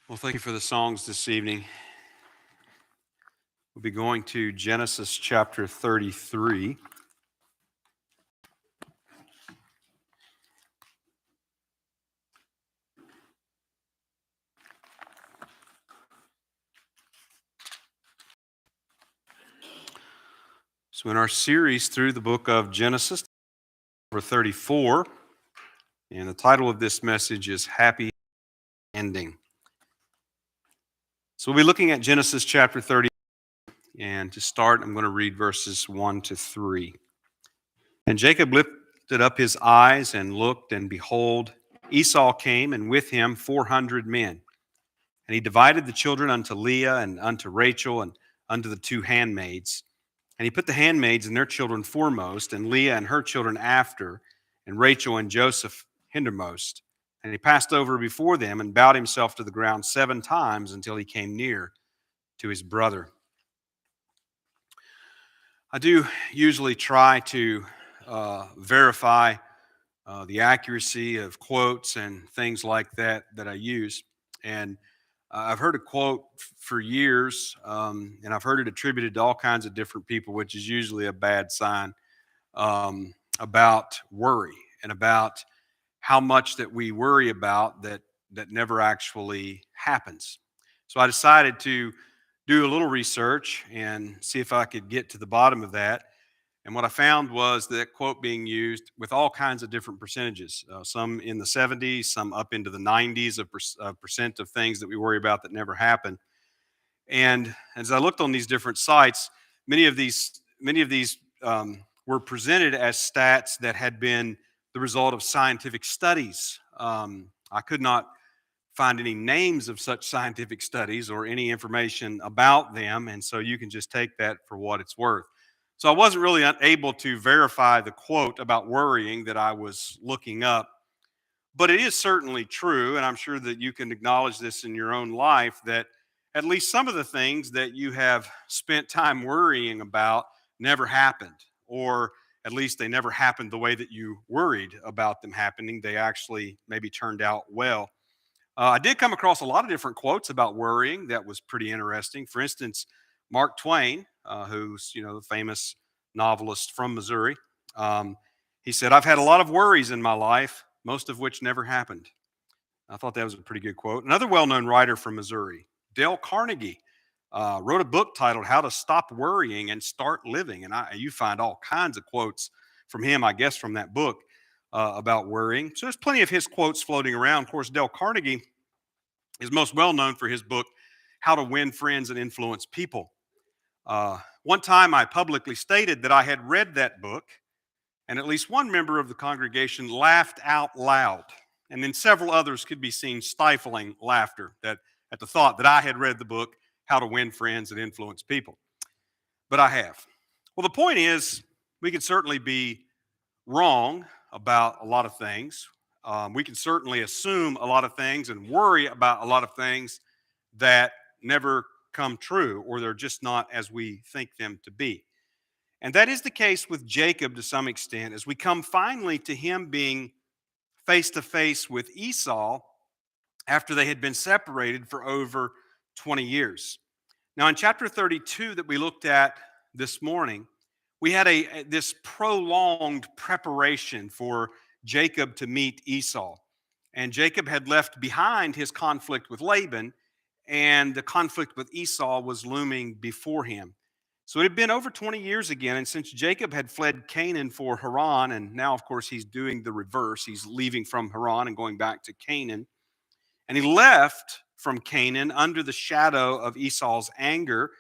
Well, thank you for the songs this evening. We'll be going to Genesis chapter 33. So, in our series through the book of Genesis, number 34, and the title of this message is Happy Ending. So, we'll be looking at Genesis chapter 30, and to start, I'm going to read verses 1 to 3. And Jacob lifted up his eyes and looked, and behold, Esau came, and with him 400 men. And he divided the children unto Leah and unto Rachel and unto the two handmaids. And he put the handmaids and their children foremost, and Leah and her children after, and Rachel and Joseph hindermost. And he passed over before them and bowed himself to the ground 7 times until he came near to his brother. I do usually try to verify the accuracy of quotes and things like that I use. And I've heard a quote for years, and I've heard it attributed to all kinds of different people, which is usually a bad sign, about worry and about how much that we worry about that never actually happens. So I decided to do a little research and see if I could get to the bottom of that. And what I found was that quote being used with all kinds of different percentages, some in the 70s, some up into the 90s of percent of things that we worry about that never happen. And as I looked on these different sites, many of these were presented as stats that had been the result of scientific studies. I could not find any names of such scientific studies or any information about them, and so you can just take that for what it's worth. So I wasn't really able to verify the quote about worrying that I was looking up, but it is certainly true, and I'm sure that you can acknowledge this in your own life, that at least some of the things that you have spent time worrying about never happened, or at least they never happened the way that you worried about them happening. They actually maybe turned out well. I did come across a lot of different quotes about worrying that was pretty interesting. For instance, Mark Twain, who's the famous novelist from Missouri, um, he said, "I've had a lot of worries in my life, most of which never happened." I thought that was a pretty good quote. Another well-known writer from Missouri, Dale Carnegie, wrote a book titled "How to Stop Worrying and Start Living," and you find all kinds of quotes from him, I guess, from that book about worrying. So there's plenty of his quotes floating around. Of course, Dale Carnegie is most well known for his book, How to Win Friends and Influence People. One time I publicly stated that I had read that book, and at least one member of the congregation laughed out loud. And then several others could be seen stifling laughter at the thought that I had read the book, How to Win Friends and Influence People. But I have. Well, the point is, we can certainly be wrong about a lot of things. We can certainly assume a lot of things and worry about a lot of things that never come true, or they're just not as we think them to be. And that is the case with Jacob to some extent, as we come finally to him being face to face with Esau after they had been separated for over 20 years. Now, in chapter 32 that we looked at this morning, we had this prolonged preparation for Jacob to meet Esau. And Jacob had left behind his conflict with Laban, and the conflict with Esau was looming before him. So it had been over 20 years again, and since Jacob had fled Canaan for Haran, and now, of course, he's doing the reverse. He's leaving from Haran and going back to Canaan. And he left from Canaan under the shadow of Esau's anger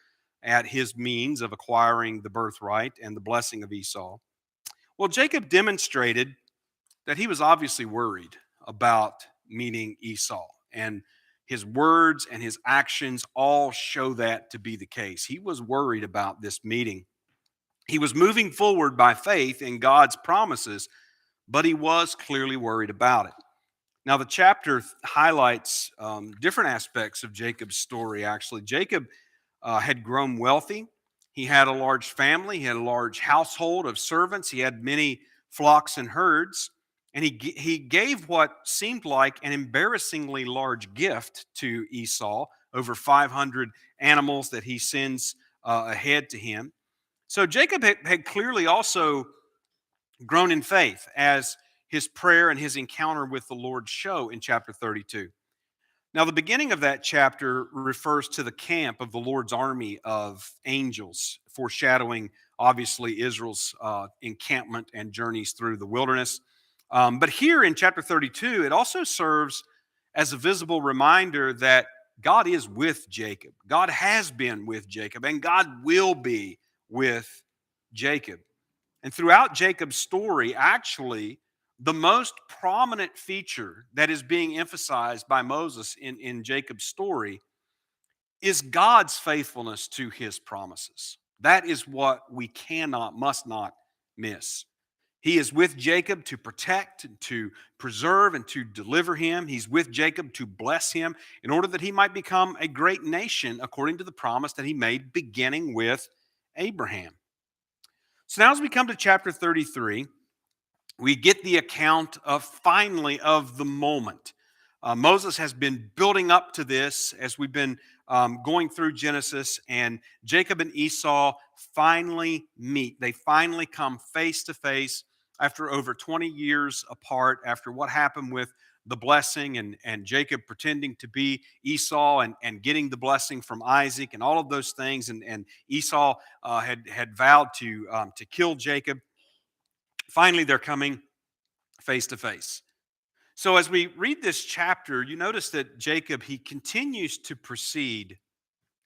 at his means of acquiring the birthright and the blessing of Esau. Well, Jacob demonstrated that he was obviously worried about meeting Esau, and his words and his actions all show that to be the case. He was worried about this meeting. He was moving forward by faith in God's promises, but he was clearly worried about it. Now, the chapter highlights different aspects of Jacob's story, actually. Jacob had grown wealthy. He had a large family. He had a large household of servants. He had many flocks and herds. and he gave what seemed like an embarrassingly large gift to Esau, over 500 animals that he sends ahead to him. So Jacob had clearly also grown in faith, as his prayer and his encounter with the Lord show in chapter 32. Now, the beginning of that chapter refers to the camp of the Lord's army of angels, foreshadowing obviously Israel's encampment and journeys through the wilderness. But here in chapter 32, it also serves as a visible reminder that God is with Jacob. God has been with Jacob, and God will be with Jacob. And throughout Jacob's story, actually, the most prominent feature that is being emphasized by Moses in Jacob's story is God's faithfulness to his promises. That is what we must not miss. He is with Jacob to protect, to preserve, and to deliver him. He's with Jacob to bless him in order that he might become a great nation according to the promise that he made beginning with Abraham. So now as we come to chapter 33, we get the account of finally of the moment. Moses has been building up to this as we've been going through Genesis, and Jacob and Esau finally meet. They finally come face to face after over 20 years apart, after what happened with the blessing and Jacob pretending to be Esau and getting the blessing from Isaac and all of those things. And Esau had vowed to kill Jacob. Finally, they're coming face to face. So as we read this chapter, you notice that Jacob, he continues to proceed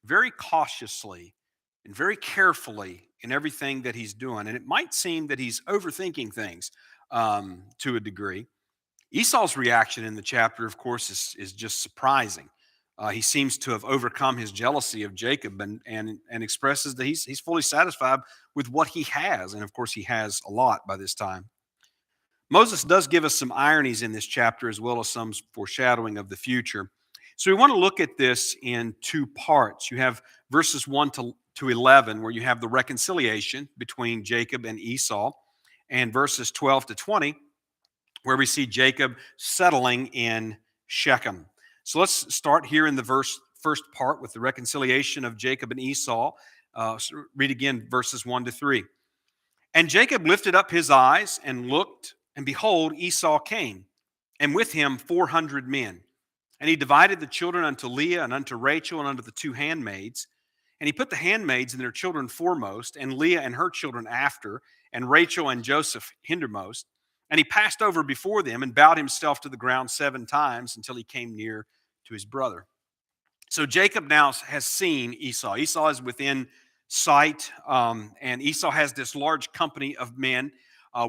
very cautiously and very carefully in everything that he's doing. And it might seem that he's overthinking things to a degree. Esau's reaction in the chapter, of course, is just surprising. He seems to have overcome his jealousy of Jacob and expresses that he's fully satisfied with what he has. And of course, he has a lot by this time. Moses does give us some ironies in this chapter as well as some foreshadowing of the future. So we want to look at this in two parts. You have verses 1 to 11, where you have the reconciliation between Jacob and Esau, and verses 12 to 20, where we see Jacob settling in Shechem. So let's start here in the first part with the reconciliation of Jacob and Esau. So read again verses 1 to 3. And Jacob lifted up his eyes and looked, and behold, Esau came, and with him 400 men. And he divided the children unto Leah and unto Rachel and unto the two handmaids. And he put the handmaids and their children foremost, and Leah and her children after, and Rachel and Joseph hindermost. And he passed over before them and bowed himself to the ground 7 times until he came near to his brother. So Jacob now has seen Esau. Esau is within sight, and Esau has this large company of men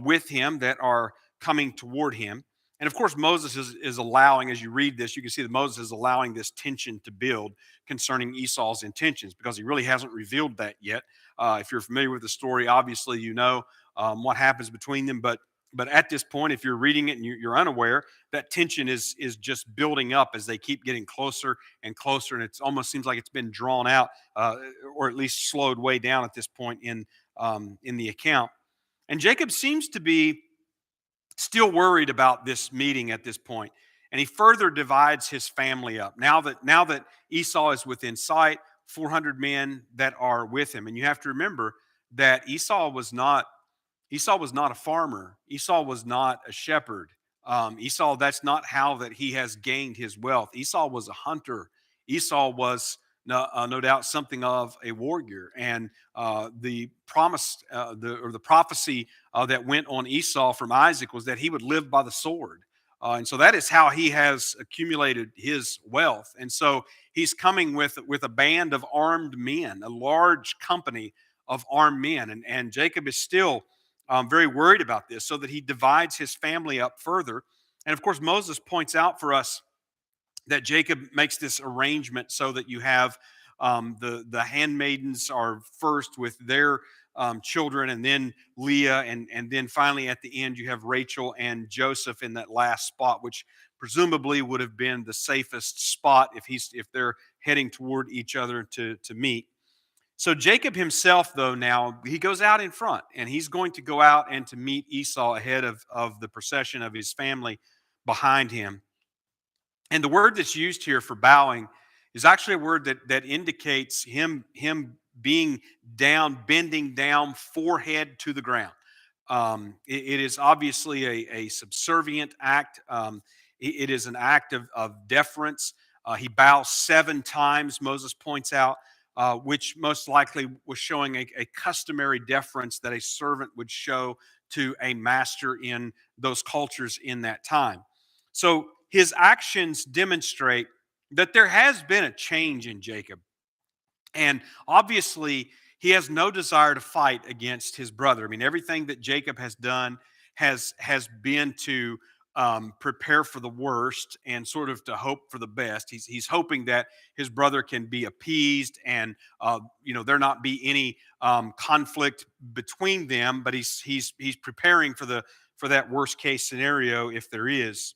with him that are coming toward him. And of course, Moses is allowing, as you read this, you can see that Moses is allowing this tension to build concerning Esau's intentions, because he really hasn't revealed that yet. If you're familiar with the story, obviously you know what happens between them. But at this point, if you're reading it and you're unaware, that tension is just building up as they keep getting closer and closer, and it almost seems like it's been drawn out, or at least slowed way down at this point in the account. And Jacob seems to be still worried about this meeting at this point, and he further divides his family up. Now that Esau is within sight, 400 men that are with him, and you have to remember that Esau was not a farmer. Esau was not a shepherd. Esau, that's not how that he has gained his wealth. Esau was a hunter. Esau was no doubt something of a warrior. And the prophecy that went on Esau from Isaac was that he would live by the sword. And so that is how he has accumulated his wealth. And so he's coming with a band of armed men, a large company of armed men. And Jacob is still very worried about this, so that he divides his family up further. And of course, Moses points out for us that Jacob makes this arrangement so that you have the handmaidens are first with their children, and then Leah, and then finally at the end you have Rachel and Joseph in that last spot, which presumably would have been the safest spot if they're heading toward each other to meet. So Jacob himself, though, now he goes out in front and he's going to go out and to meet Esau ahead of the procession of his family behind him. And the word that's used here for bowing is actually a word that indicates him being down, bending down, forehead to the ground. It is obviously a subservient act. It is an act of deference. He bows 7 times, Moses points out, which most likely was showing a customary deference that a servant would show to a master in those cultures in that time. So his actions demonstrate that there has been a change in Jacob. And obviously, he has no desire to fight against his brother. I mean, everything that Jacob has done has been to prepare for the worst and sort of to hope for the best. He's hoping that his brother can be appeased and there not be any conflict between them. But he's preparing for that worst case scenario if there is.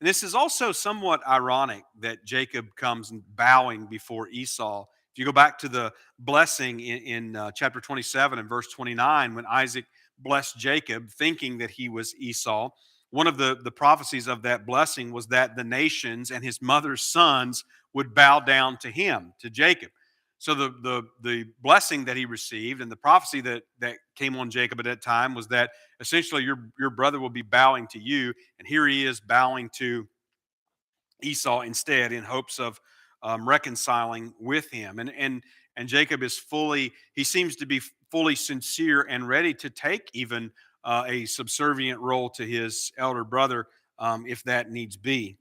And this is also somewhat ironic that Jacob comes bowing before Esau. If you go back to the blessing in chapter 27 and verse 29, when Isaac blessed Jacob, thinking that he was Esau, one of the prophecies of that blessing was that the nations and his mother's sons would bow down to him, to Jacob. So the blessing that he received and the prophecy that came on Jacob at that time was that essentially your brother will be bowing to you, and here he is bowing to Esau instead in hopes of reconciling with him. And Jacob is he seems to be fully sincere and ready to take even a subservient role to his elder brother if that needs be.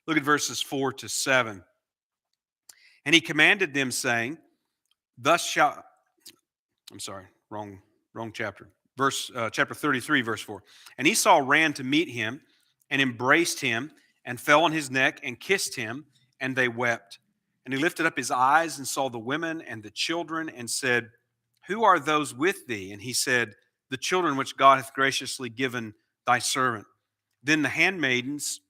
Look at verses 4 to 7. And he commanded them, saying, "Thus shall." I'm sorry, wrong chapter. Chapter 33, verse 4. And Esau ran to meet him and embraced him and fell on his neck and kissed him, and they wept. And he lifted up his eyes and saw the women and the children and said, "Who are those with thee?" And he said, "The children which God hath graciously given thy servant." Then the handmaidens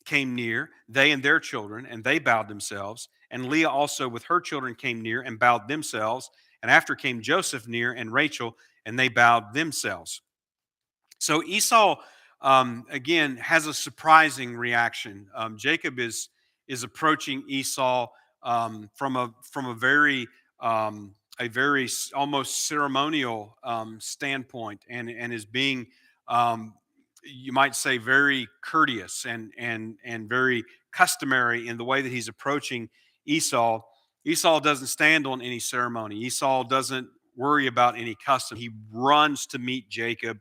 came near, they and their children, and they bowed themselves. And Leah also with her children came near and bowed themselves. And after came Joseph near and Rachel, and they bowed themselves. So Esau, again, has a surprising reaction. Jacob is approaching Esau from a very almost ceremonial standpoint, and is being you might say very courteous and very customary in the way that he's approaching Esau. Esau doesn't stand on any ceremony. Esau doesn't worry about any custom. He runs to meet Jacob.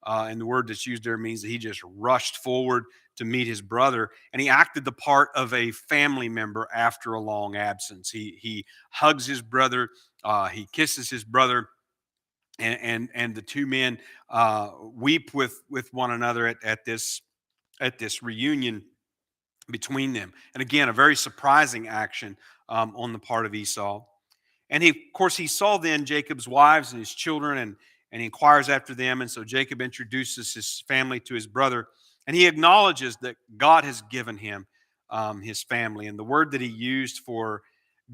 And the word that's used there means that he just rushed forward to meet his brother. And he acted the part of a family member after a long absence. He hugs his brother. He kisses his brother. And the two men weep with one another at this reunion between them. And again, a very surprising action on the part of Esau. And of course, he saw then Jacob's wives and his children, and he inquires after them. And so Jacob introduces his family to his brother, and he acknowledges that God has given him his family. And the word that he used for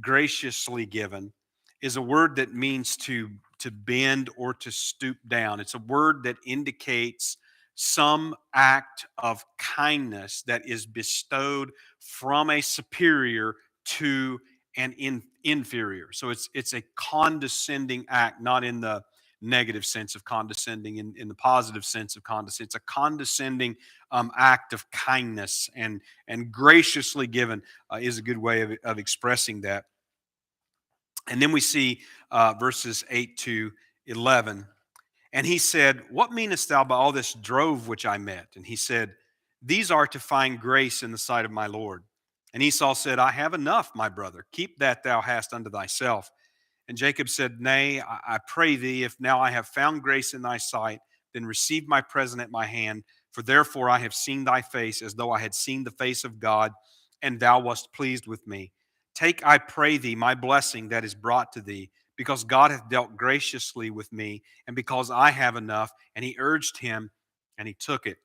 graciously given is a word that means to bend or to stoop down. It's a word that indicates some act of kindness that is bestowed from a superior to an inferior. So it's a condescending act, not in the negative sense of condescending, in the positive sense of condescending. It's a condescending act of kindness, and graciously given is a good way of expressing that. And then we see verses 8 to 11. And he said, "What meanest thou by all this drove which I met?" And he said, "These are to find grace in the sight of my Lord." And Esau said, "I have enough, my brother. Keep that thou hast unto thyself." And Jacob said, "Nay, I pray thee, if now I have found grace in thy sight, then receive my present at my hand. For therefore I have seen thy face as though I had seen the face of God, and thou wast pleased with me. Take, I pray thee, my blessing that is brought to thee, because God hath dealt graciously with me, and because I have enough." And he urged him, and he took it.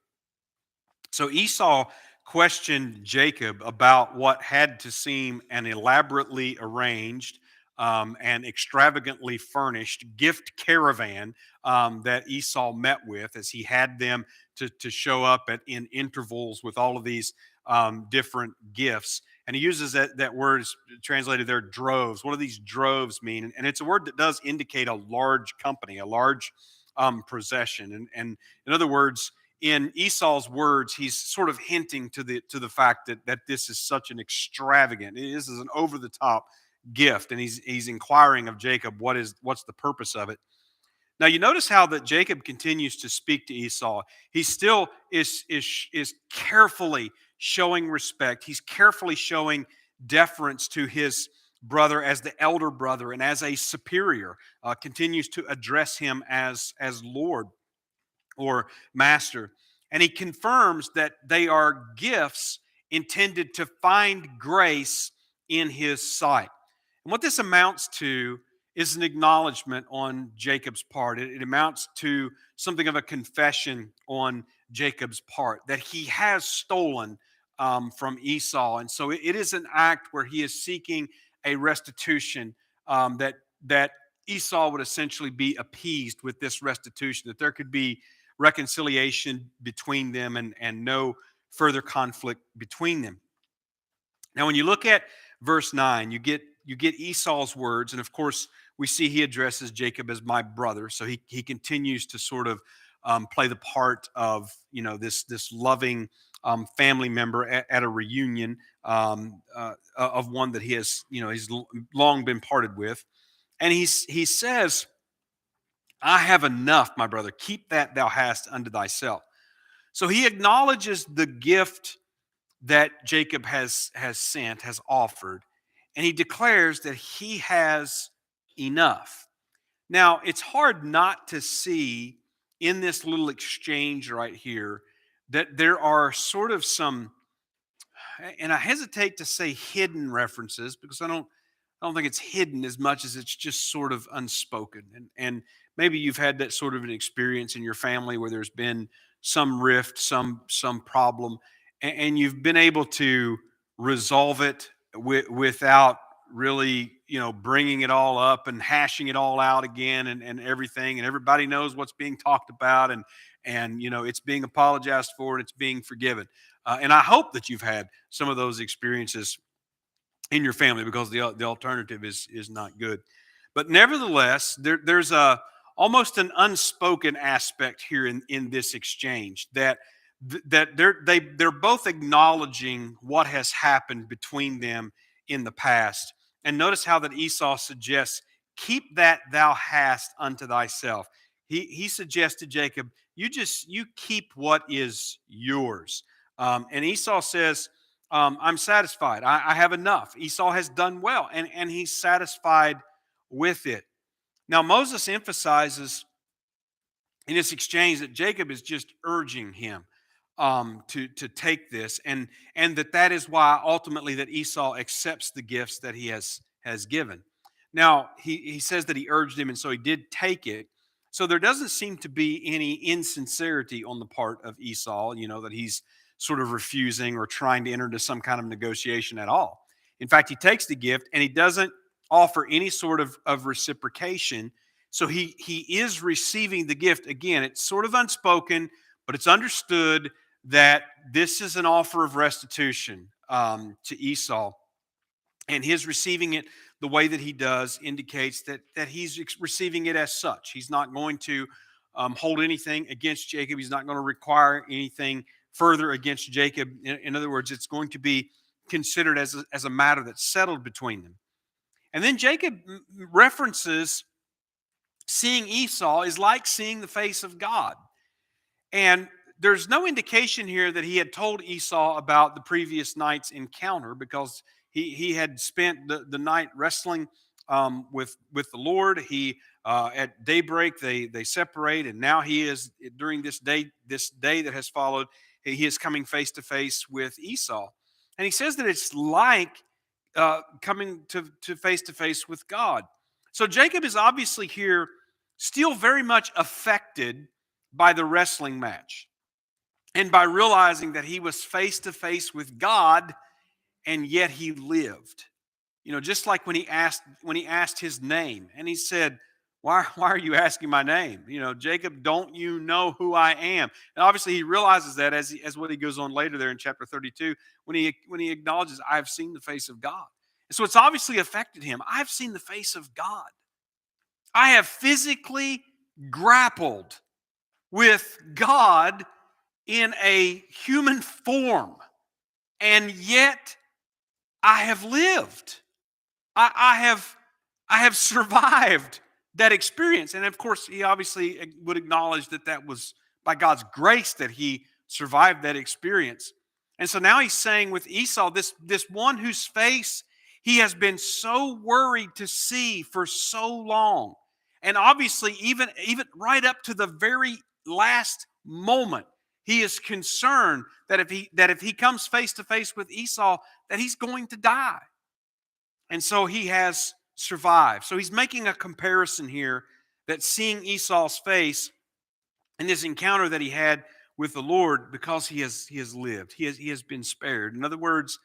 So Esau questioned Jacob about what had to seem an elaborately arranged and extravagantly furnished gift caravan that Esau met with, as he had them to show up in intervals with all of these different gifts. And he uses that word is translated there, droves. What do these droves mean? And it's a word that does indicate a large company, a large possession. And in other words, in Esau's words, he's sort of hinting to the fact that this is such an extravagant, this is an over the top gift, and he's inquiring of Jacob what's the purpose of it. Now you notice how that Jacob continues to speak to Esau. He still is carefully showing respect. He's carefully showing deference to his brother as the elder brother and as a superior. Continues to address him as Lord or master. And he confirms that they are gifts intended to find grace in his sight. And what this amounts to is an acknowledgement on Jacob's part. It amounts to something of a confession on Jacob's part that he has stolen from Esau. And so it is an act where he is seeking a restitution, that Esau would essentially be appeased with this restitution, that there could be reconciliation between them and no further conflict between them. Now, when you look at verse 9, you get Esau's words, and of course, we see he addresses Jacob as my brother. So he continues to sort of play the part of this loving family member at a reunion, of one that he's long been parted with, and he says, I have enough, my brother. Keep that thou hast unto thyself. So he acknowledges the gift that Jacob has sent, has offered, and he declares that he has enough. Now, it's hard not to see in this little exchange right here that there are sort of some, and I hesitate to say hidden references, because I don't think it's hidden as much as it's just sort of unspoken. And maybe you've had that sort of an experience in your family where there's been some rift, some problem, and you've been able to resolve it without really, bringing it all up and hashing it all out again, and everything, and everybody knows what's being talked about, and it's being apologized for, and it's being forgiven. And I hope that you've had some of those experiences in your family, because the alternative is not good. But nevertheless, there's a almost an unspoken aspect here in this exchange, that they're both acknowledging what has happened between them in the past. And notice how that Esau suggests, keep that thou hast unto thyself. He suggests to Jacob, you keep what is yours. And Esau says, I'm satisfied. I have enough. Esau has done well, and he's satisfied with it. Now, Moses emphasizes in this exchange that Jacob is just urging him to take this, and that is why ultimately that Esau accepts the gifts that he has given. Now, he says that he urged him, and so he did take it. So there doesn't seem to be any insincerity on the part of Esau, that he's sort of refusing or trying to enter into some kind of negotiation at all. In fact, he takes the gift and he doesn't offer any sort of reciprocation. So he is receiving the gift. Again, it's sort of unspoken, but it's understood that this is an offer of restitution to Esau. And his receiving it the way that he does indicates that he's receiving it as such. He's not going to hold anything against Jacob. He's not going to require anything further against Jacob. In other words, it's going to be considered as a matter that's settled between them. And then Jacob references seeing Esau is like seeing the face of God. And there's no indication here that he had told Esau about the previous night's encounter, because he had spent the night wrestling with the Lord. He at daybreak they separate, and now he is, during this day that has followed, he is coming face to face with Esau. And he says that it's like coming to face with God. So Jacob is obviously here still very much affected by the wrestling match, and by realizing that he was face to face with God, and yet he lived. Just like when he asked his name, and he said, why are you asking my name? Jacob, don't you know who I am? And obviously he realizes that as what he goes on later there in chapter 32, when he acknowledges, I have seen the face of God. And so it's obviously affected him. I've seen the face of God. I have physically grappled with God in a human form, and yet I have lived. I have survived that experience. And of course, he obviously would acknowledge that that was by God's grace that he survived that experience. And so now he's saying with Esau, this one whose face he has been so worried to see for so long. And obviously, even right up to the very last moment, he is concerned that if he comes face to face with Esau, that he's going to die. And so he has survived. So he's making a comparison here, that seeing Esau's face in this encounter that he had with the Lord, because he has lived. He has been spared. In other words,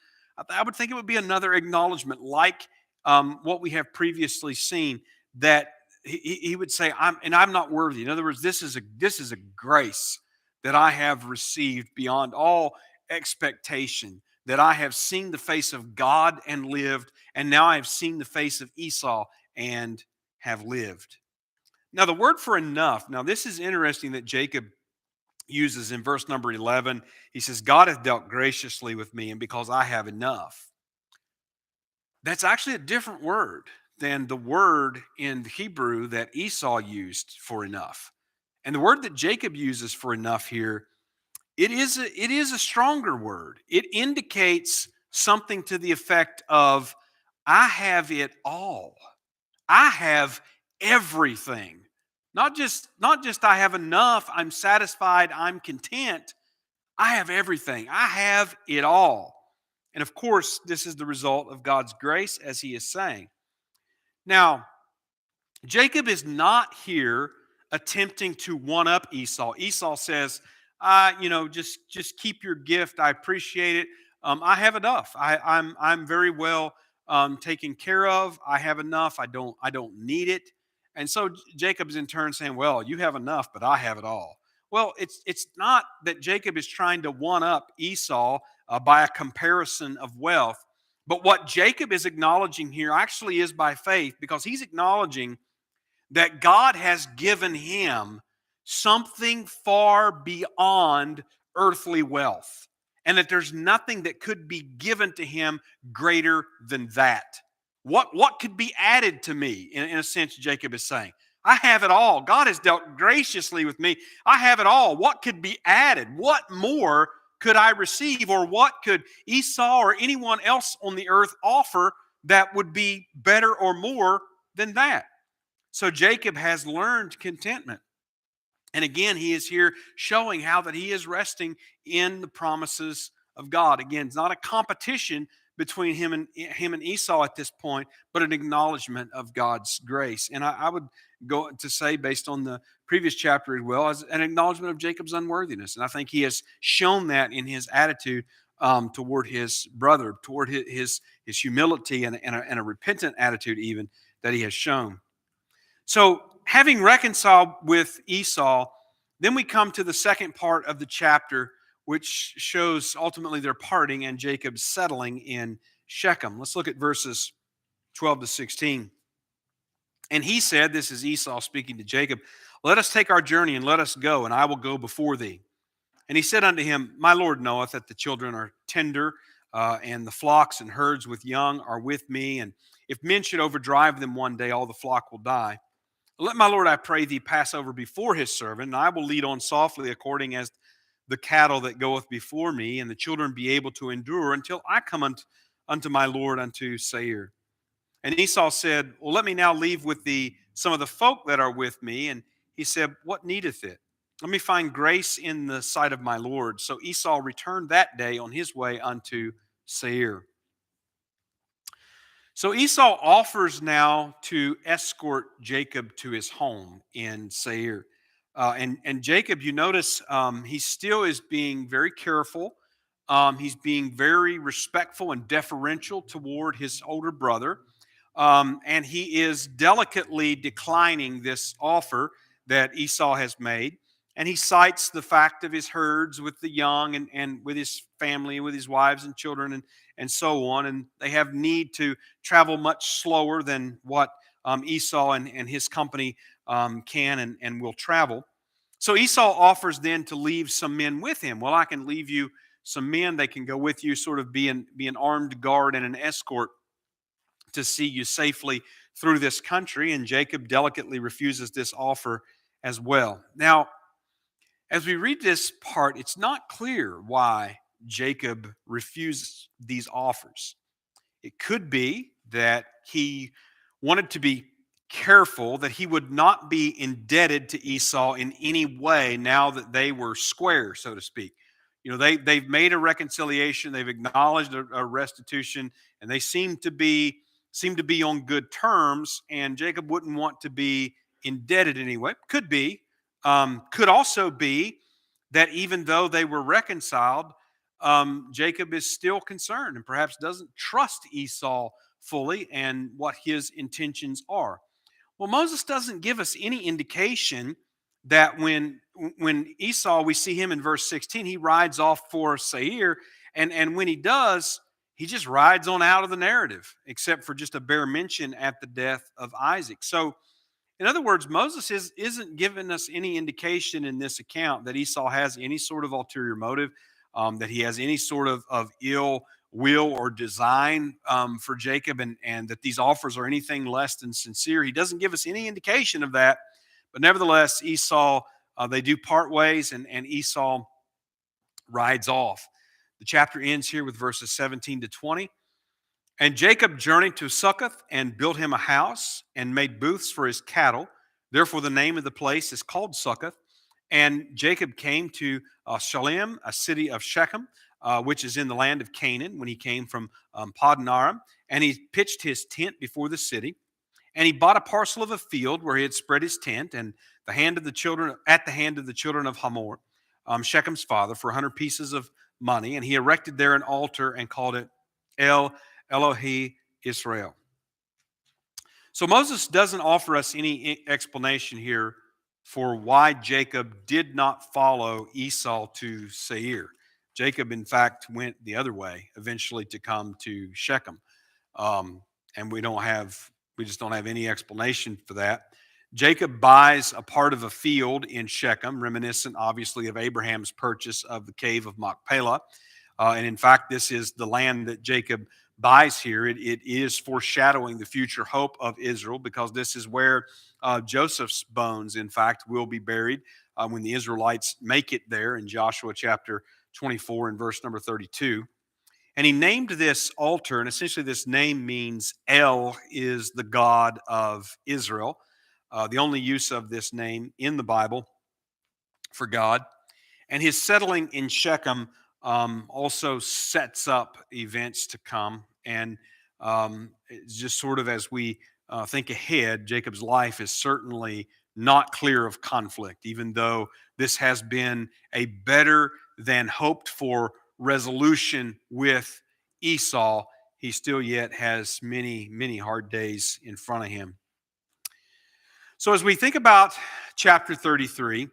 I would think it would be another acknowledgement, like what we have previously seen, that he would say, I'm not worthy. In other words, this is a grace that I have received beyond all expectation, that I have seen the face of God and lived, and now I have seen the face of Esau and have lived. Now, the word for enough, now this is interesting that Jacob uses in verse number 11. He says, God hath dealt graciously with me, and because I have enough. That's actually a different word than the word in the Hebrew that Esau used for enough. And the word that Jacob uses for enough here, it is a stronger word. It indicates something to the effect of, I have it all. I have everything. Not just I have enough, I'm satisfied, I'm content. I have everything. I have it all. And of course, this is the result of God's grace, as he is saying. Now, Jacob is not here attempting to one up Esau. Esau says, just keep your gift. I appreciate it. I have enough. I'm very well taken care of. I have enough. I don't need it. And so Jacob's in turn saying, well, you have enough, but I have it all. Well, it's not that Jacob is trying to one up Esau by a comparison of wealth, but what Jacob is acknowledging here actually is by faith, because he's acknowledging that God has given him something far beyond earthly wealth, and that there's nothing that could be given to him greater than that. What could be added to me? In a sense, Jacob is saying, I have it all. God has dealt graciously with me. I have it all. What could be added? What more could I receive? Or what could Esau or anyone else on the earth offer that would be better or more than that? So Jacob has learned contentment. And again, he is here showing how that he is resting in the promises of God. Again, it's not a competition between him and Esau at this point, but an acknowledgement of God's grace. And I would go to say, based on the previous chapter as well, as an acknowledgement of Jacob's unworthiness. And I think he has shown that in his attitude toward his brother, toward his humility and a repentant attitude even that he has shown. So, having reconciled with Esau, then we come to the second part of the chapter, which shows ultimately their parting and Jacob settling in Shechem. Let's look at verses 12 to 16. And he said, this is Esau speaking to Jacob, let us take our journey and let us go, and I will go before thee. And he said unto him, my Lord knoweth that the children are tender, and the flocks and herds with young are with me, and if men should overdrive them one day, all the flock will die. Let my Lord, I pray thee, pass over before his servant, and I will lead on softly according as the cattle that goeth before me, and the children be able to endure until I come unto my Lord unto Seir. And Esau said, well, let me now leave with thee some of the folk that are with me. And he said, what needeth it? Let me find grace in the sight of my Lord. So Esau returned that day on his way unto Seir. So Esau offers now to escort Jacob to his home in Seir. And Jacob, you notice he still is being very careful He's being very respectful and deferential toward his older brother. And he is delicately declining this offer that Esau has made. And he cites the fact of his herds with the young and with his family, with his wives and children, and so on. And they have need to travel much slower than what Esau and his company can and will travel. So Esau offers then to leave some men with him. Well, I can leave you some men. They can go with you, sort of be an armed guard and an escort to see you safely through this country. And Jacob delicately refuses this offer as well. Now, as we read this part, it's not clear why Jacob refuses these offers. It could be that he wanted to be careful that he would not be indebted to Esau in any way now that they were square, so to speak. You know, they've made a reconciliation, they've acknowledged a restitution, and they seem to be on good terms. And Jacob wouldn't want to be indebted anyway. Could be, could also be that even though they were reconciled, Jacob is still concerned and perhaps doesn't trust Esau fully and what his intentions are. Well, Moses doesn't give us any indication that when Esau, we see him in verse 16, he rides off for Seir, and when he does, he just rides on out of the narrative, except for just a bare mention at the death of Isaac. So, in other words, Moses isn't giving us any indication in this account that Esau has any sort of ulterior motive, that he has any sort of ill will or design for Jacob, and that these offers are anything less than sincere. He doesn't give us any indication of that. But nevertheless, Esau, they do part ways, and Esau rides off. The chapter ends here with verses 17 to 20. And Jacob journeyed to Succoth and built him a house and made booths for his cattle. Therefore, the name of the place is called Succoth. And Jacob came to Shalem, a city of Shechem, which is in the land of Canaan, when he came from Paddan Aram. And he pitched his tent before the city. And he bought a parcel of a field where he had spread his tent, and the hand of the children of Hamor, Shechem's father, for 100 pieces of money. And he erected there an altar and called it El Elohi Israel. So Moses doesn't offer us any explanation here for why Jacob did not follow Esau to Seir. Jacob, in fact, went the other way, eventually to come to Shechem. And we just don't have any explanation for that. Jacob buys a part of a field in Shechem, reminiscent, obviously, of Abraham's purchase of the cave of Machpelah. And in fact, this is the land that Jacob buys here. It is foreshadowing the future hope of Israel, because this is where Joseph's bones, in fact, will be buried when the Israelites make it there in Joshua chapter 24 and verse number 32. And he named this altar, and essentially this name means El is the God of Israel. The only use of this name in the Bible for God. And his settling in Shechem also sets up events to come. And it's just sort of as we think ahead, Jacob's life is certainly not clear of conflict, even though this has been a better than hoped for resolution with Esau. He still yet has many, many hard days in front of him. So as we think about chapter 33,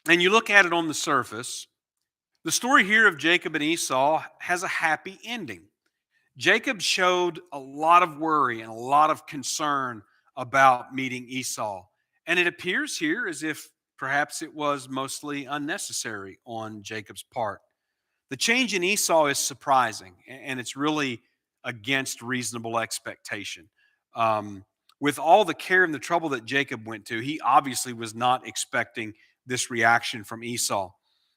and you look at it on the surface, the story here of Jacob and Esau has a happy ending. Jacob showed a lot of worry and a lot of concern about meeting Esau. And it appears here as if perhaps it was mostly unnecessary on Jacob's part. The change in Esau is surprising, and it's really against reasonable expectation. With all the care and the trouble that Jacob went to, he obviously was not expecting this reaction from Esau.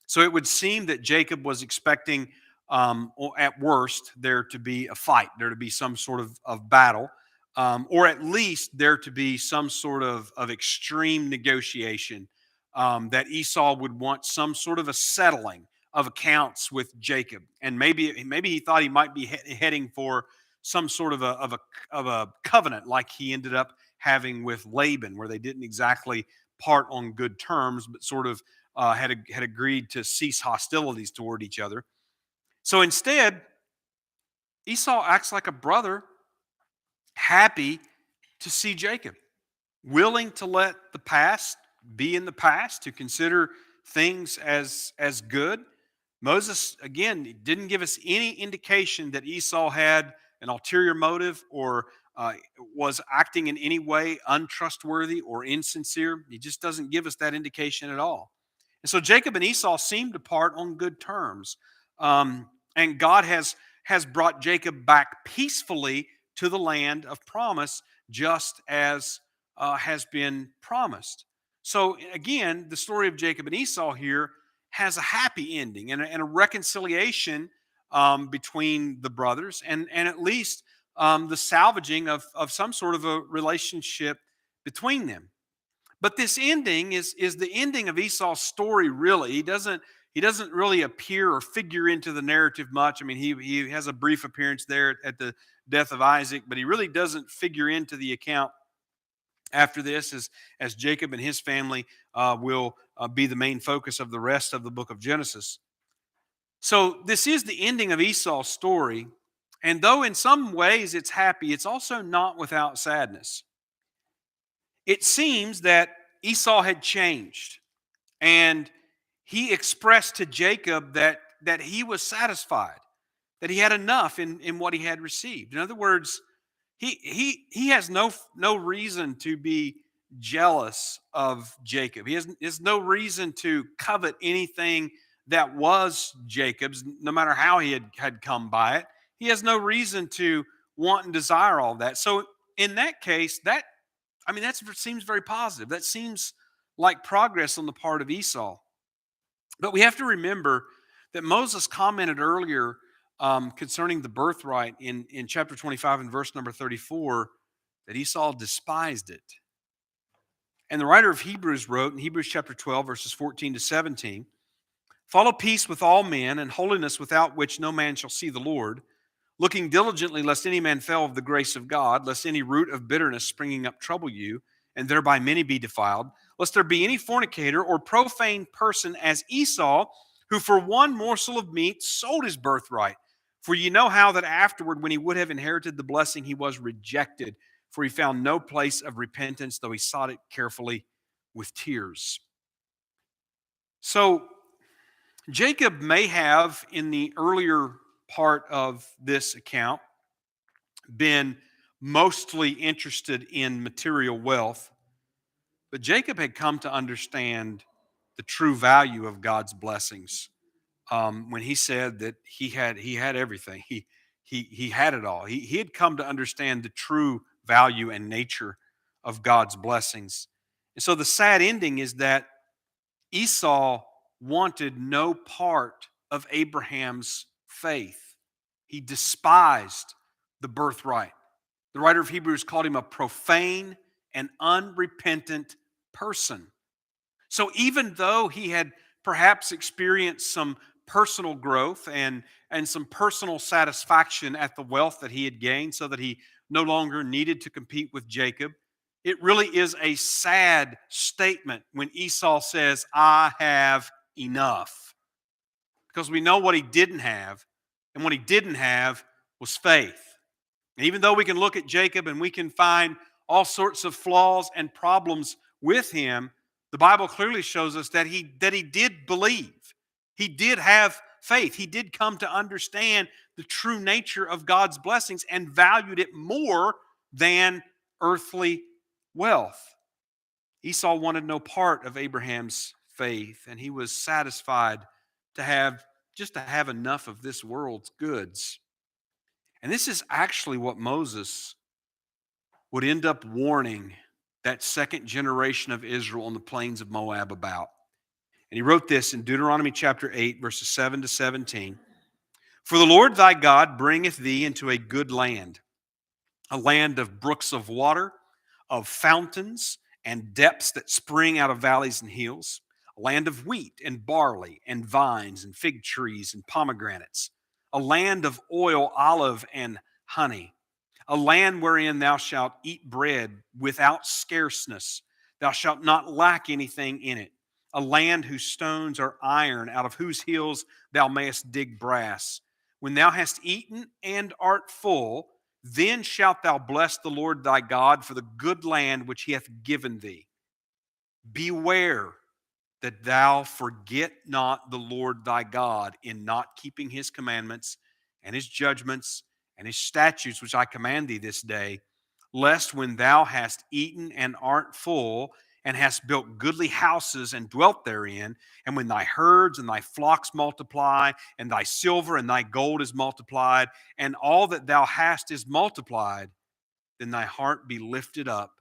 So it would seem that Jacob was expecting, at worst, there to be a fight, there to be some sort of battle, or at least there to be some sort of extreme negotiation, that Esau would want some sort of a settling of accounts with Jacob. And maybe he thought he might be heading for some sort of a covenant like he ended up having with Laban, where they didn't exactly part on good terms, but sort of had agreed to cease hostilities toward each other. So instead, Esau acts like a brother, happy to see Jacob, willing to let the past be in the past, to consider things as good. Moses, again, didn't give us any indication that Esau had an ulterior motive or was acting in any way untrustworthy or insincere. He just doesn't give us that indication at all. And so Jacob and Esau seem to part on good terms. And God has brought Jacob back peacefully to the land of promise, just as has been promised. So again, the story of Jacob and Esau here has a happy ending and a reconciliation between the brothers, and at least the salvaging of some sort of a relationship between them. But this ending is the ending of Esau's story. Really, he doesn't really appear or figure into the narrative much. I mean, he has a brief appearance there at the death of Isaac, but he really doesn't figure into the account after this, as Jacob and his family will be the main focus of the rest of the book of Genesis. So this is the ending of Esau's story, and though in some ways it's happy, it's also not without sadness. It seems that Esau had changed, and he expressed to Jacob that he was satisfied, that he had enough in what he had received. In other words, he has no reason to be jealous of Jacob. He has no reason to covet anything that was Jacob's, no matter how he had come by it. He has no reason to want and desire all that. So in that case, that seems very positive. That seems like progress on the part of Esau. But we have to remember that Moses commented earlier concerning the birthright in chapter 25 and verse number 34 that Esau despised it. And the writer of Hebrews wrote in Hebrews chapter 12, verses 14 to 17, "Follow peace with all men and holiness, without which no man shall see the Lord, looking diligently lest any man fail of the grace of God, lest any root of bitterness springing up trouble you, and thereby many be defiled, lest there be any fornicator or profane person as Esau, who for one morsel of meat sold his birthright. For ye know how that afterward, when he would have inherited the blessing, he was rejected, for he found no place of repentance, though he sought it carefully with tears." So Jacob may have, in the earlier part of this account, been mostly interested in material wealth, but Jacob had come to understand the true value of God's blessings. When he said that he had everything, he had it all. He had come to understand the true value and nature of God's blessings. And so the sad ending is that Esau wanted no part of Abraham's faith. He despised the birthright. The writer of Hebrews called him a profane and unrepentant person. So even though he had perhaps experienced some personal growth and some personal satisfaction at the wealth that he had gained, so that he no longer needed to compete with Jacob, it really is a sad statement when Esau says, "I have enough." Because we know what he didn't have, and what he didn't have was faith. And even though we can look at Jacob and we can find all sorts of flaws and problems with him, the Bible clearly shows us that he did believe. He did have faith. He did come to understand the true nature of God's blessings and valued it more than earthly wealth. Esau wanted no part of Abraham's faith, and he was satisfied to have enough of this world's goods. And this is actually what Moses would end up warning that second generation of Israel on the plains of Moab about. And he wrote this in Deuteronomy chapter 8, verses 7 to 17. "For the Lord thy God bringeth thee into a good land, a land of brooks of water, of fountains and depths that spring out of valleys and hills, a land of wheat and barley and vines and fig trees and pomegranates, a land of oil, olive, and honey, a land wherein thou shalt eat bread without scarceness. Thou shalt not lack anything in it. A land whose stones are iron, out of whose hills thou mayest dig brass. When thou hast eaten and art full, then shalt thou bless the Lord thy God for the good land which he hath given thee. Beware that thou forget not the Lord thy God in not keeping his commandments and his judgments and his statutes which I command thee this day, lest when thou hast eaten and art full, and hast built goodly houses and dwelt therein, and when thy herds and thy flocks multiply, and thy silver and thy gold is multiplied, and all that thou hast is multiplied, then thy heart be lifted up,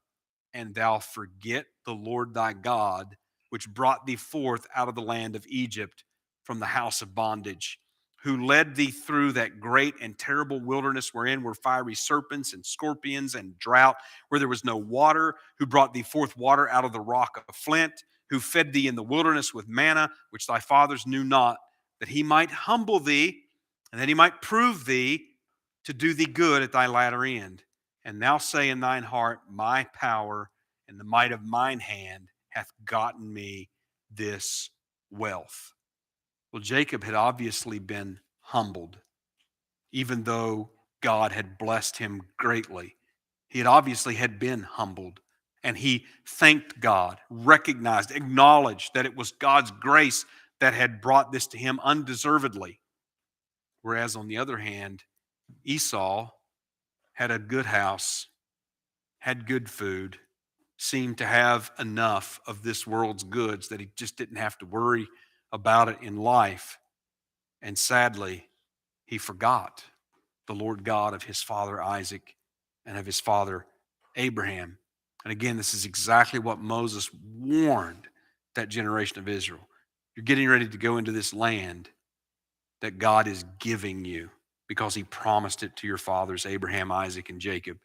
and thou forget the Lord thy God, which brought thee forth out of the land of Egypt from the house of bondage, who led thee through that great and terrible wilderness wherein were fiery serpents and scorpions and drought, where there was no water, who brought thee forth water out of the rock of flint, who fed thee in the wilderness with manna, which thy fathers knew not, that he might humble thee, and that he might prove thee to do thee good at thy latter end. And thou say in thine heart, my power and the might of mine hand hath gotten me this wealth. Well, Jacob had obviously been humbled, even though God had blessed him greatly. He had been humbled, and he thanked God, recognized, acknowledged that it was God's grace that had brought this to him undeservedly. Whereas on the other hand, Esau had a good house, had good food, seemed to have enough of this world's goods that he just didn't have to worry about it in life. And sadly, he forgot the Lord God of his father Isaac and of his father Abraham. And again, this is exactly what Moses warned that generation of Israel. You're getting ready to go into this land that God is giving you because he promised it to your fathers, Abraham, Isaac, and Jacob.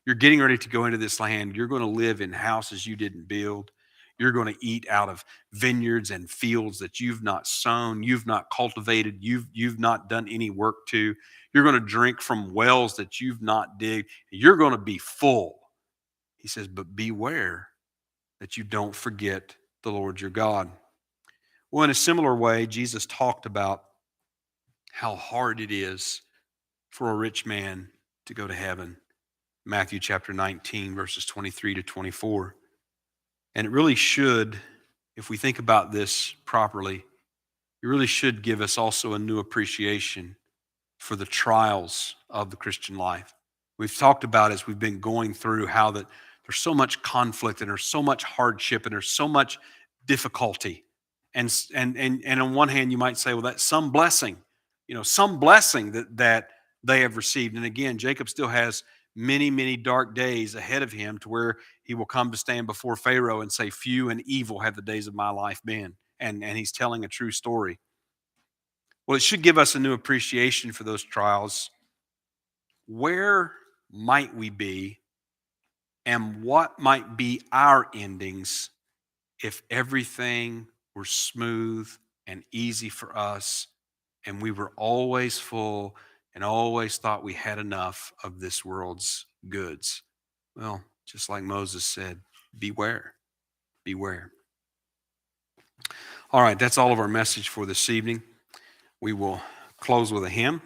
You're getting ready to go into this land. You're going to live in houses you didn't build. You're going to eat out of vineyards and fields that you've not sown, you've not cultivated, you've not done any work to. You're going to drink from wells that you've not digged. You're going to be full. He says, but beware that you don't forget the Lord your God. Well, in a similar way, Jesus talked about how hard it is for a rich man to go to heaven. Matthew chapter 19, verses 23 to 24. And it really should, if we think about this properly, it really should give us also a new appreciation for the trials of the Christian life. We've talked about as we've been going through how that there's so much conflict and there's so much hardship and there's so much difficulty. And on one hand, you might say, well, that's some blessing, some blessing that they have received. And again, Jacob still has many, many dark days ahead of him to where he will come to stand before Pharaoh and say, few and evil have the days of my life been. And he's telling a true story. Well, it should give us a new appreciation for those trials. Where might we be and what might be our endings if everything were smooth and easy for us and we were always full and always thought we had enough of this world's goods? Well, just like Moses said, beware, beware. All right, that's all of our message for this evening. We will close with a hymn.